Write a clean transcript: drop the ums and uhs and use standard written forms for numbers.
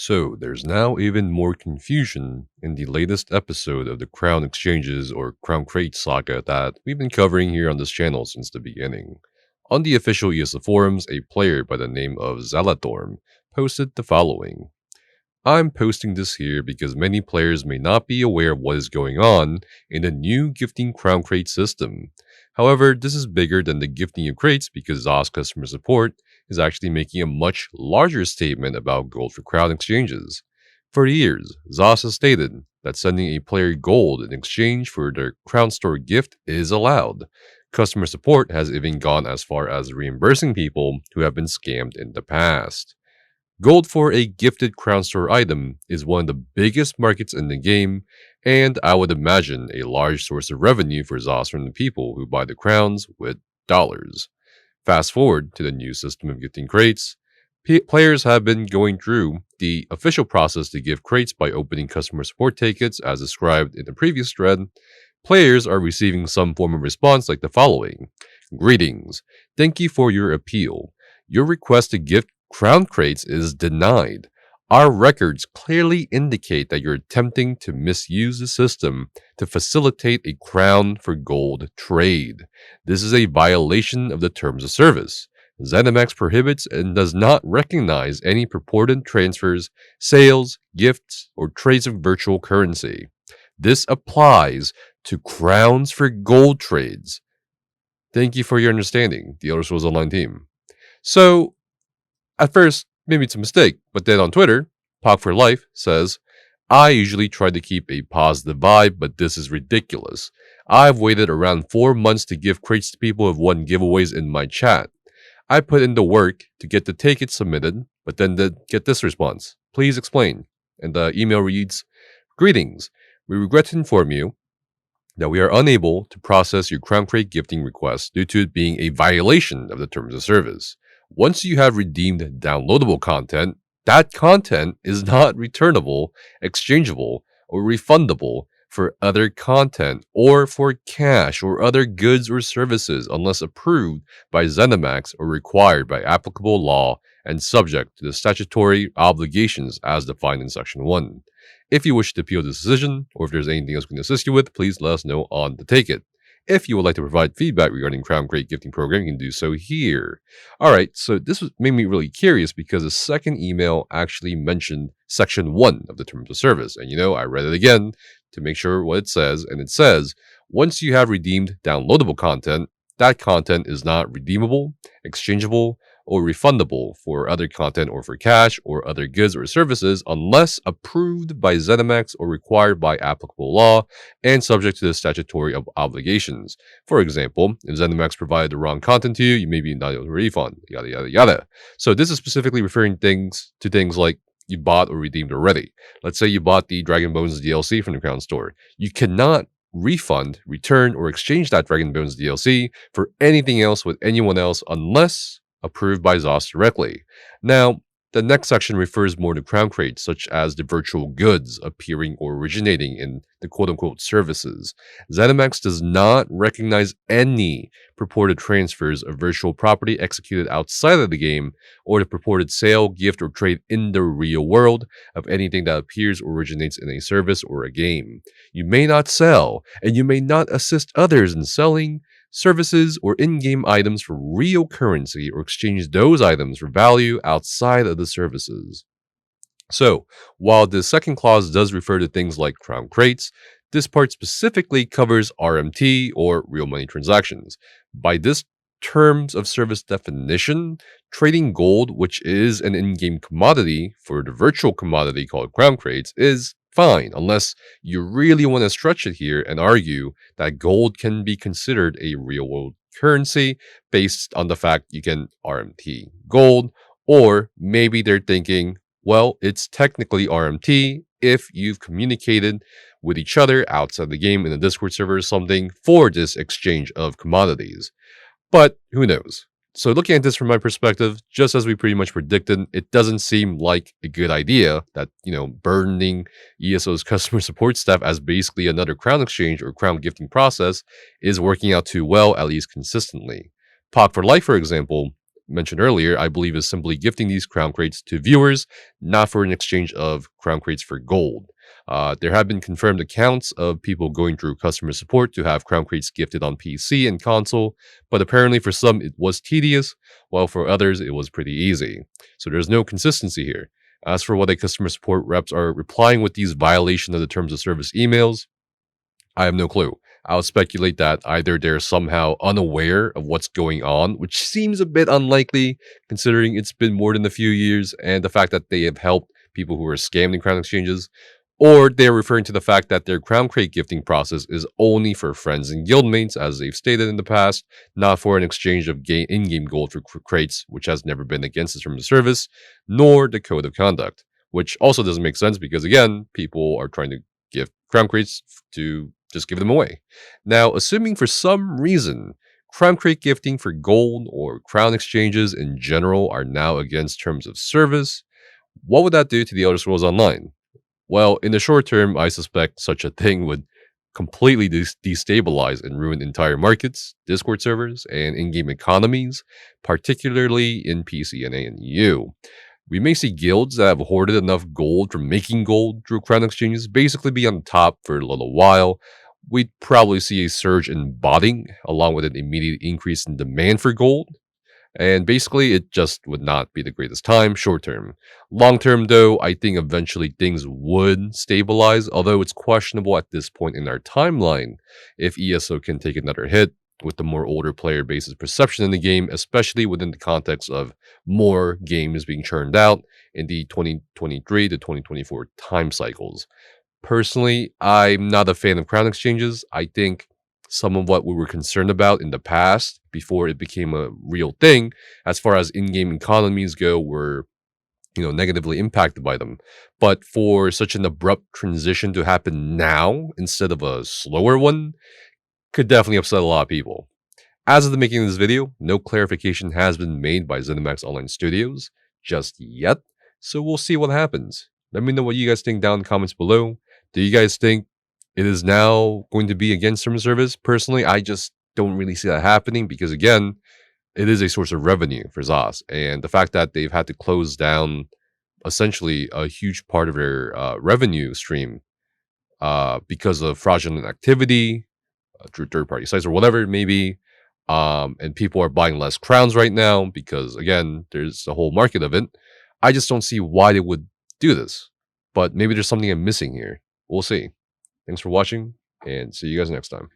So, there's now even more confusion in the latest episode of the Crown Exchanges or Crown Crate saga that we've been covering here on this channel since the beginning. On the official ESO forums, a player by the name of Zalatorm posted the following. I'm posting this here because many players may not be aware of what is going on in the new gifting Crown Crate system. However, this is bigger than the gifting of crates because ZOS customer support is actually making a much larger statement about gold for crown exchanges. For years, ZOS has stated that sending a player gold in exchange for their crown store gift is allowed. Customer support has even gone as far as reimbursing people who have been scammed in the past. Gold for a gifted crown store item is one of the biggest markets in the game, and I would imagine a large source of revenue for ZOS from the people who buy the crowns with dollars. Fast forward to the new system of gifting crates. Players have been going through the official process to give crates by opening customer support tickets as described in the previous thread. Players are receiving some form of response like the following. Greetings. Thank you for your appeal. Your request to gift crown crates is denied. Our records clearly indicate that you're attempting to misuse the system to facilitate a crown for gold trade. This is a violation of the terms of service. ZeniMax prohibits and does not recognize any purported transfers, sales, gifts, or trades of virtual currency. This applies to crowns for gold trades. Thank you for your understanding, the Elder Scrolls Online team. So, at first, maybe it's a mistake, but then on Twitter, Pog for Life says, I usually try to keep a positive vibe, but this is ridiculous. I've waited around 4 months to give crates to people who have won giveaways in my chat. I put in the work to get the ticket submitted, but then get this response. Please explain. And the email reads, Greetings. We regret to inform you that we are unable to process your Crown Crate gifting request due to it being a violation of the terms of service. Once you have redeemed downloadable content, that content is not returnable, exchangeable, or refundable for other content or for cash or other goods or services unless approved by ZeniMax or required by applicable law and subject to the statutory obligations as defined in Section 1. If you wish to appeal this decision, or if there's anything else we can assist you with, please let us know on the Take It. If you would like to provide feedback regarding Crown Crate gifting program, you can do so here. Alright, so this made me really curious because the second email actually mentioned Section 1 of the Terms of Service. And I read it again to make sure what it says. And it says, once you have redeemed downloadable content, that content is not redeemable, exchangeable, or refundable for other content or for cash or other goods or services unless approved by ZeniMax or required by applicable law and subject to the statutory obligations. For example, if ZeniMax provided the wrong content to you, you may be entitled to a refund, yada, yada, yada. So this is specifically referring to things like you bought or redeemed already. Let's say you bought the Dragon Bones DLC from the Crown Store. You cannot refund, return, or exchange that Dragon Bones DLC for anything else with anyone else unless approved by ZOS directly. Now, the next section refers more to crown crates, such as the virtual goods appearing or originating in the quote-unquote services. ZeniMax does not recognize any purported transfers of virtual property executed outside of the game, or the purported sale, gift, or trade in the real world of anything that appears or originates in a service or a game. You may not sell, and you may not assist others in selling services or in-game items for real currency or exchange those items for value outside of the services. So, while the second clause does refer to things like crown crates, this part specifically covers RMT or real money transactions. By this terms of service definition, trading gold, which is an in-game commodity, for the virtual commodity called crown crates, is fine, unless you really want to stretch it here and argue that gold can be considered a real-world currency based on the fact you can RMT gold, or maybe they're thinking, well, it's technically RMT if you've communicated with each other outside the game in a Discord server or something for this exchange of commodities. But who knows? So looking at this from my perspective, just as we pretty much predicted, it doesn't seem like a good idea that, burdening ESO's customer support staff as basically another crown exchange or crown gifting process is working out too well, at least consistently. Pog for Life, for example, mentioned earlier, I believe is simply gifting these crown crates to viewers, not for an exchange of crown crates for gold. There have been confirmed accounts of people going through customer support to have crown crates gifted on PC and console, but apparently for some it was tedious, while for others it was pretty easy. So there's no consistency here. As for what a customer support reps are replying with these violation of the terms of service emails, I have no clue. I'll speculate that either they're somehow unaware of what's going on, which seems a bit unlikely considering it's been more than a few years, and the fact that they have helped people who are scammed in crown exchanges, or they're referring to the fact that their crown crate gifting process is only for friends and guildmates, as they've stated in the past, not for an exchange of in-game gold for crates, which has never been against the terms of service, nor the code of conduct. Which also doesn't make sense because, again, people are trying to give crown crates to just give them away. Now, assuming for some reason crown crate gifting for gold or crown exchanges in general are now against terms of service, what would that do to the Elder Scrolls Online? Well, in the short term, I suspect such a thing would completely destabilize and ruin entire markets, Discord servers, and in-game economies, particularly in PC and ANU. We may see guilds that have hoarded enough gold from making gold through crown exchanges basically be on top for a little while. We'd probably see a surge in botting, along with an immediate increase in demand for gold. And basically, it just would not be the greatest time short term. Long term, though, I think eventually things would stabilize, although it's questionable at this point in our timeline if ESO can take another hit with the more older player base's perception in the game, especially within the context of more games being churned out in the 2023 to 2024 time cycles. Personally, I'm not a fan of crown exchanges. I think some of what we were concerned about in the past before it became a real thing, as far as in-game economies go, were negatively impacted by them. But for such an abrupt transition to happen now instead of a slower one could definitely upset a lot of people. As of the making of this video, no clarification has been made by ZeniMax Online Studios just yet, so we'll see what happens. Let me know what you guys think down in the comments below. Do you guys think it is now going to be against term of service? Personally, I just don't really see that happening because, again, it is a source of revenue for ZOS. And the fact that they've had to close down essentially a huge part of their revenue stream because of fraudulent activity through third-party sites or whatever it may be, and people are buying less crowns right now because, again, there's a whole market of it. I just don't see why they would do this. But maybe there's something I'm missing here. We'll see. Thanks for watching, and see you guys next time.